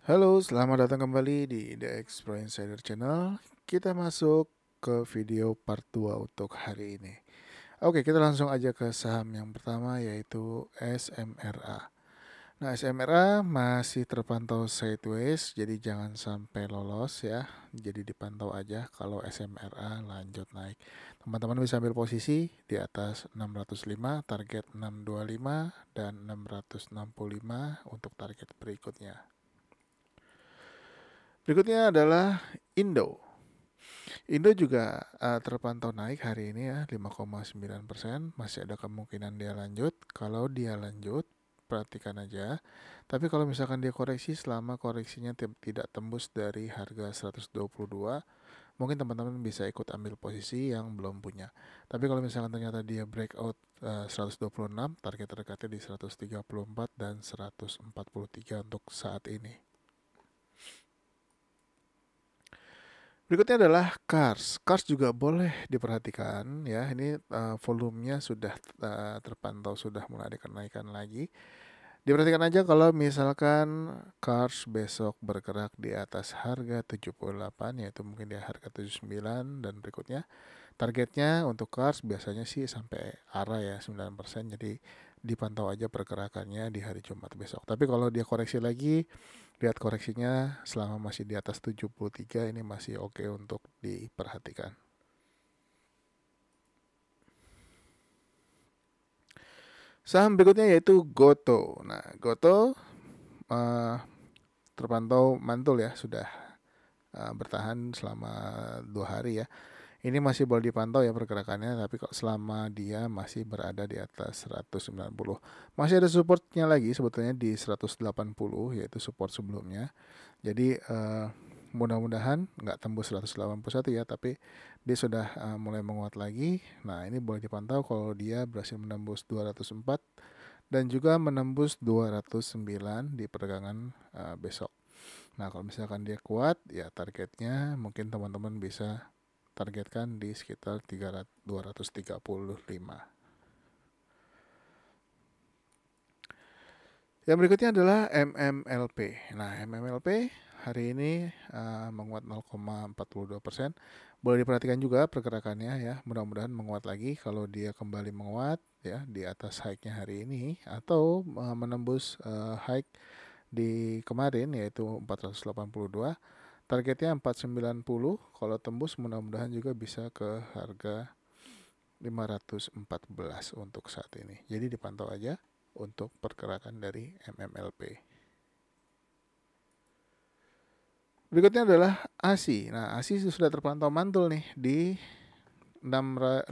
Halo, selamat datang kembali di The Pro Insider Channel. Kita masuk ke video part 2 untuk hari ini. Oke, kita langsung aja ke saham yang pertama yaitu SMRA. Nah, SMRA masih terpantau sideways, jadi jangan sampai lolos ya. Jadi dipantau aja kalau SMRA lanjut naik. Teman-teman bisa ambil posisi di atas 605, target 625 dan 665 untuk target berikutnya. Berikutnya adalah Indo. Indo juga terpantau naik hari ini ya 5,9%. Masih ada kemungkinan dia lanjut. Kalau dia lanjut, perhatikan aja. Tapi kalau misalkan dia koreksi selama koreksinya tidak tembus dari harga 122, mungkin teman-teman bisa ikut ambil posisi yang belum punya. Tapi kalau misalkan ternyata dia breakout 126, target terdekatnya di 134 dan 143 untuk saat ini. Berikutnya adalah Cars. Cars juga boleh diperhatikan ya. Ini volumenya sudah terpantau sudah mulai ada kenaikan lagi. Diperhatikan aja kalau misalkan Cars besok bergerak di atas harga 78, yaitu mungkin di harga 79 dan berikutnya. Targetnya untuk Cars biasanya sih sampai arah ya 9%, jadi dipantau aja pergerakannya di hari Jumat besok. Tapi kalau dia koreksi lagi, lihat koreksinya selama masih di atas 73, ini masih oke untuk diperhatikan. Saham berikutnya yaitu Goto. Nah, Goto uh, terpantau mantul ya, sudah bertahan selama 2 hari ya. Ini masih boleh dipantau ya pergerakannya, tapi kok selama dia masih berada di atas 190. Masih ada supportnya lagi sebetulnya di 180, yaitu support sebelumnya. Jadi mudah-mudahan nggak tembus 181 ya, tapi dia sudah mulai menguat lagi. Nah, ini boleh dipantau kalau dia berhasil menembus 204 dan juga menembus 209 di perdagangan besok. Nah, kalau misalkan dia kuat, ya targetnya mungkin teman-teman bisa targetkan di sekitar 235. Yang berikutnya adalah MMLP. Nah, MMLP hari ini menguat 0,42%. Boleh diperhatikan juga pergerakannya ya. Mudah-mudahan menguat lagi kalau dia kembali menguat ya di atas high-nya hari ini atau menembus high di kemarin yaitu 482. Targetnya 490. Kalau tembus mudah-mudahan juga bisa ke harga 514 untuk saat ini. Jadi dipantau aja untuk pergerakan dari MMLP. Berikutnya adalah ASI. Nah, ASI sudah terpantau mantul nih di 6.525.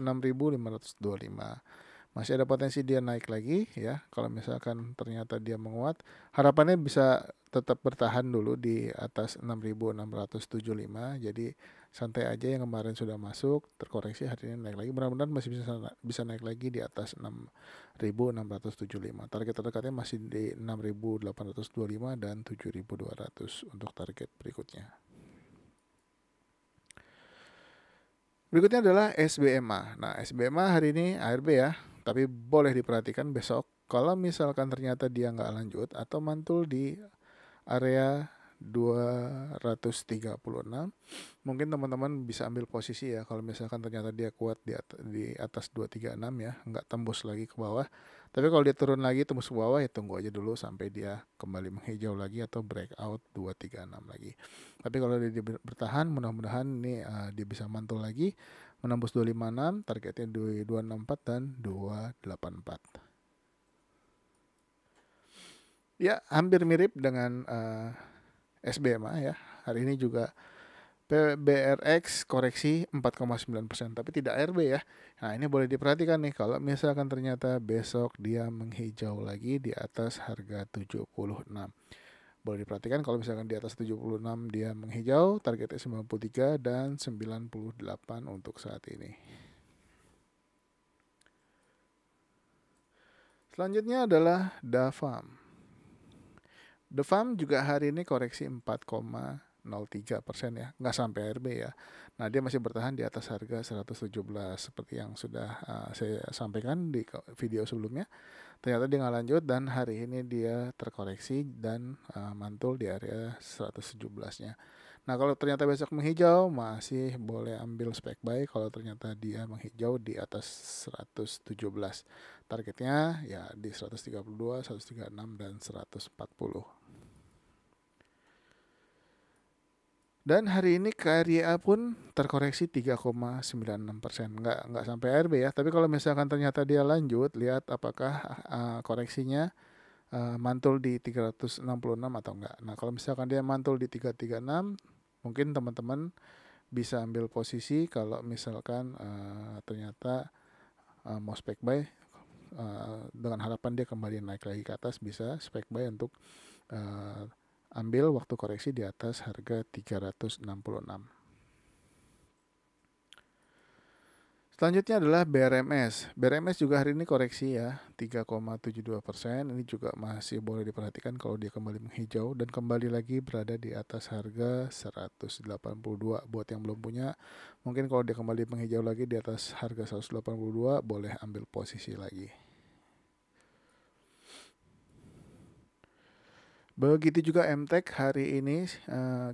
Masih ada potensi dia naik lagi ya. Kalau misalkan ternyata dia menguat, harapannya bisa tetap bertahan dulu di atas 6.675. Jadi santai aja, yang kemarin sudah masuk terkoreksi hari ini naik lagi. Mudah-mudahan masih bisa naik lagi di atas 6.675. Target terdekatnya masih di 6.825 dan 7.200 untuk target berikutnya. Berikutnya adalah SBMA. Nah, SBMA hari ini ARB ya, tapi boleh diperhatikan besok. Kalau misalkan ternyata dia nggak lanjut atau mantul di area 236, mungkin teman-teman bisa ambil posisi ya. Kalau misalkan ternyata dia kuat di atas 236 ya, nggak tembus lagi ke bawah. Tapi kalau dia turun lagi tembus ke bawah, ya tunggu aja dulu sampai dia kembali menghijau lagi atau breakout 236 lagi. Tapi kalau dia bertahan, mudah-mudahan ini dia bisa mantul lagi menembus 256, targetnya 264 dan 284. Ya, hampir mirip dengan SBMA ya. Hari ini juga PBRX koreksi 4,9%, tapi tidak RB ya. Nah, ini boleh diperhatikan nih kalau misalkan ternyata besok dia menghijau lagi di atas harga 76. Boleh diperhatikan kalau misalkan di atas 76 dia menghijau, targetnya 93 dan 98 untuk saat ini. Selanjutnya adalah Dafam. Dafam juga hari ini koreksi 4,9%. 0,03% ya, nggak sampai ARB ya. Nah, dia masih bertahan di atas harga 117 seperti yang sudah saya sampaikan di video sebelumnya. Ternyata dia nggak lanjut dan hari ini dia terkoreksi dan mantul di area 117-nya. Nah, kalau ternyata besok menghijau masih boleh ambil spek buy kalau ternyata dia menghijau di atas 117. Targetnya ya di 132, 136 dan 140. Dan hari ini KRYA pun terkoreksi 3,96%. Nggak sampai ARB ya. Tapi kalau misalkan ternyata dia lanjut, lihat apakah koreksinya mantul di 366 atau enggak. Nah, kalau misalkan dia mantul di 336, mungkin teman-teman bisa ambil posisi kalau misalkan ternyata mau spek buy dengan harapan dia kembali naik lagi ke atas, bisa spek buy untuk ambil waktu koreksi di atas harga 366. Selanjutnya adalah BRMS. BRMS juga hari ini koreksi ya, 3,72%. Ini juga masih boleh diperhatikan kalau dia kembali menghijau dan kembali lagi berada di atas harga 182. Buat yang belum punya, mungkin kalau dia kembali menghijau lagi di atas harga 182, boleh ambil posisi lagi. Begitu juga MTEK hari ini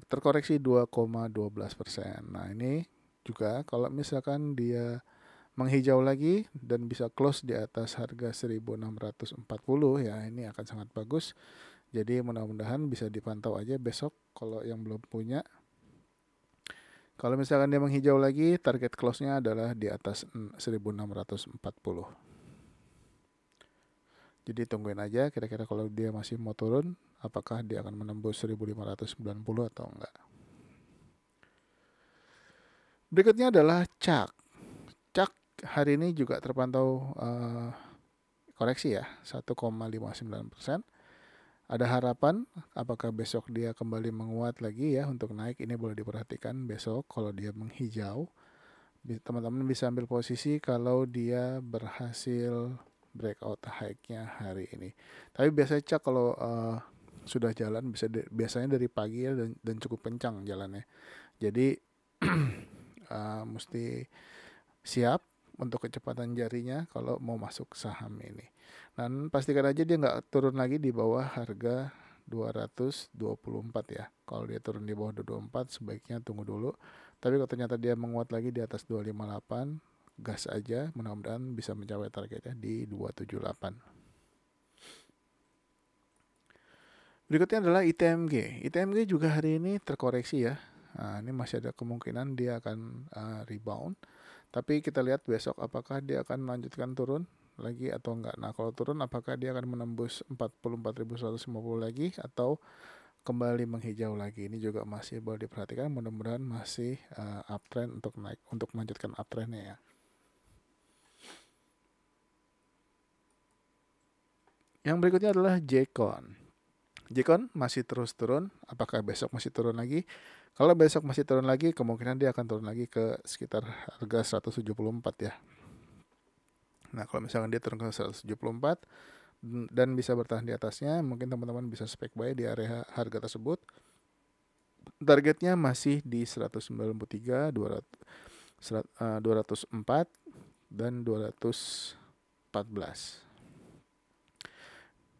terkoreksi 2,12%. Nah, ini juga kalau misalkan dia menghijau lagi dan bisa close di atas harga 1640 ya, ini akan sangat bagus. Jadi mudah-mudahan bisa dipantau aja besok kalau yang belum punya. Kalau misalkan dia menghijau lagi, target close-nya adalah di atas 1640. Jadi tungguin aja kira-kira kalau dia masih mau turun, apakah dia akan menembus 1590 atau enggak. Berikutnya adalah CAC. CAC hari ini juga terpantau koreksi ya, 1,59%. Ada harapan apakah besok dia kembali menguat lagi ya untuk naik. Ini boleh diperhatikan besok kalau dia menghijau. Teman-teman bisa ambil posisi kalau dia berhasil breakout high-nya hari ini. Tapi biasanya CAC kalau sudah jalan biasanya dari pagi ya dan cukup kencang jalannya. Jadi mesti siap untuk kecepatan jarinya kalau mau masuk saham ini. Dan pastikan aja dia nggak turun lagi di bawah harga 224 ya. Kalau dia turun di bawah 224 sebaiknya tunggu dulu. Tapi kalau ternyata dia menguat lagi di atas 258, gas aja, mudah-mudahan bisa mencapai targetnya di 278. Berikutnya adalah ITMG. ITMG juga hari ini terkoreksi ya. Nah, ini masih ada kemungkinan dia akan rebound. Tapi kita lihat besok apakah dia akan melanjutkan turun lagi atau enggak. Nah, kalau turun apakah dia akan menembus 44.150 lagi atau kembali menghijau lagi. Ini juga masih boleh diperhatikan, mudah-mudahan masih uptrend untuk naik, untuk melanjutkan uptrendnya ya. Yang berikutnya adalah Jcon. Jcon masih terus turun, apakah besok masih turun lagi? Kalau besok masih turun lagi, kemungkinan dia akan turun lagi ke sekitar harga 174 ya. Nah, kalau misalkan dia turun ke 174 dan bisa bertahan di atasnya, mungkin teman-teman bisa spek buy di area harga tersebut. Targetnya masih di 193, 204 dan 214.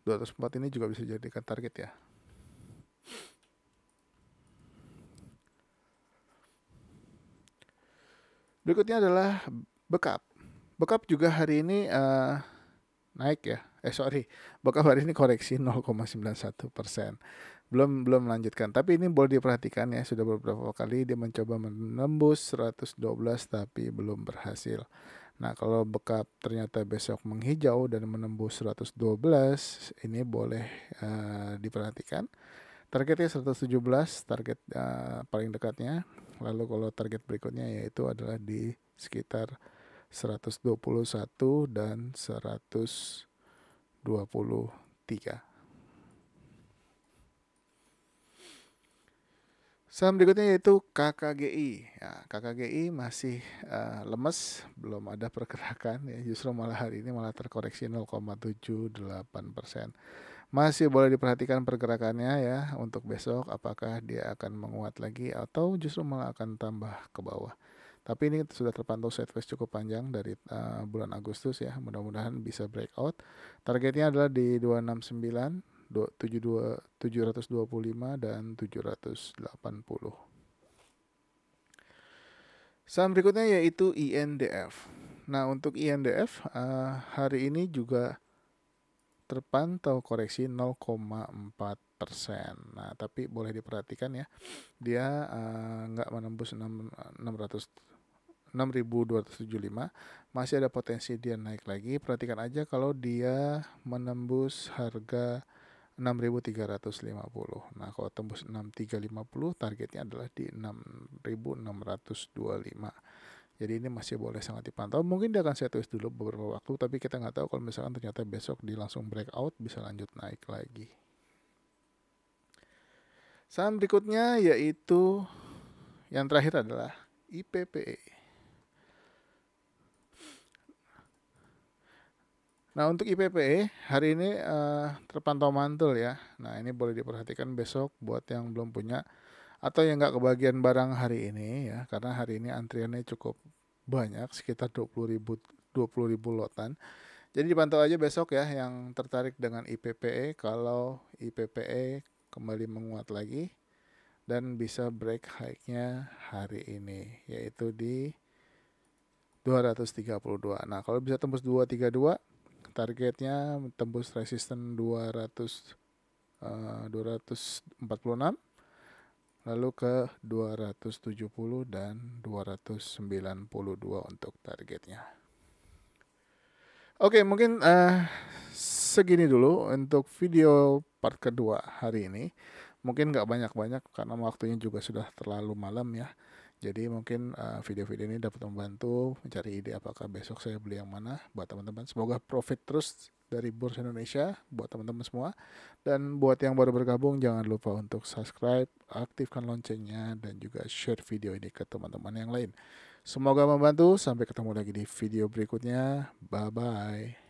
204 ini juga bisa dijadikan target ya. Berikutnya adalah Bekap. Bekap juga hari ini naik ya. Bekap hari ini koreksi 0,91%. Belum melanjutkan. Tapi ini boleh diperhatikan ya, sudah beberapa kali dia mencoba menembus 112 tapi belum berhasil. Nah, kalau Bekap ternyata besok menghijau dan menembus 112, ini boleh diperhatikan. Targetnya 117, target paling dekatnya. Lalu kalau target berikutnya yaitu adalah di sekitar 121 dan 123. Saham berikutnya yaitu KKGI. Ya, KKGI masih lemes, belum ada pergerakan ya. Justru malah hari ini malah terkoreksi 0,78%. Masih boleh diperhatikan pergerakannya ya untuk besok, apakah dia akan menguat lagi atau justru malah akan tambah ke bawah. Tapi ini sudah terpantau sideways cukup panjang dari bulan Agustus ya. Mudah-mudahan bisa breakout. Targetnya adalah di 269, 725 dan 780. Saham berikutnya yaitu INDF. Nah, untuk INDF hari ini juga terpantau koreksi 0,4%. Nah, tapi boleh diperhatikan ya, dia nggak menembus 6.275, masih ada potensi dia naik lagi. Perhatikan aja kalau dia menembus harga 6.350. Nah, kalau tembus 6.350, targetnya adalah di 6.625. Jadi ini masih boleh sangat dipantau. Mungkin dia akan sideways dulu beberapa waktu, tapi kita nggak tahu kalau misalkan ternyata besok dia langsung breakout, bisa lanjut naik lagi. Saham berikutnya yaitu yang terakhir adalah IPPE. Nah, untuk IPPE hari ini terpantau mantul ya. Nah, ini boleh diperhatikan besok buat yang belum punya atau yang nggak kebagian barang hari ini ya, karena hari ini antriannya cukup banyak, sekitar 20.000 lotan. Jadi dipantau aja besok ya yang tertarik dengan IPPE. Kalau IPPE kembali menguat lagi dan bisa break high-nya hari ini yaitu di 232. Nah, kalau bisa tembus 232, targetnya tembus resisten 246, lalu ke 270 dan 292 untuk targetnya. Oke, mungkin segini dulu untuk video part kedua hari ini. Mungkin nggak banyak-banyak karena waktunya juga sudah terlalu malam ya. Jadi mungkin video-video ini dapat membantu mencari ide apakah besok saya beli yang mana buat teman-teman. Semoga profit terus dari Bursa Indonesia buat teman-teman semua. Dan buat yang baru bergabung jangan lupa untuk subscribe, aktifkan loncengnya, dan juga share video ini ke teman-teman yang lain. Semoga membantu. Sampai ketemu lagi di video berikutnya. Bye-bye.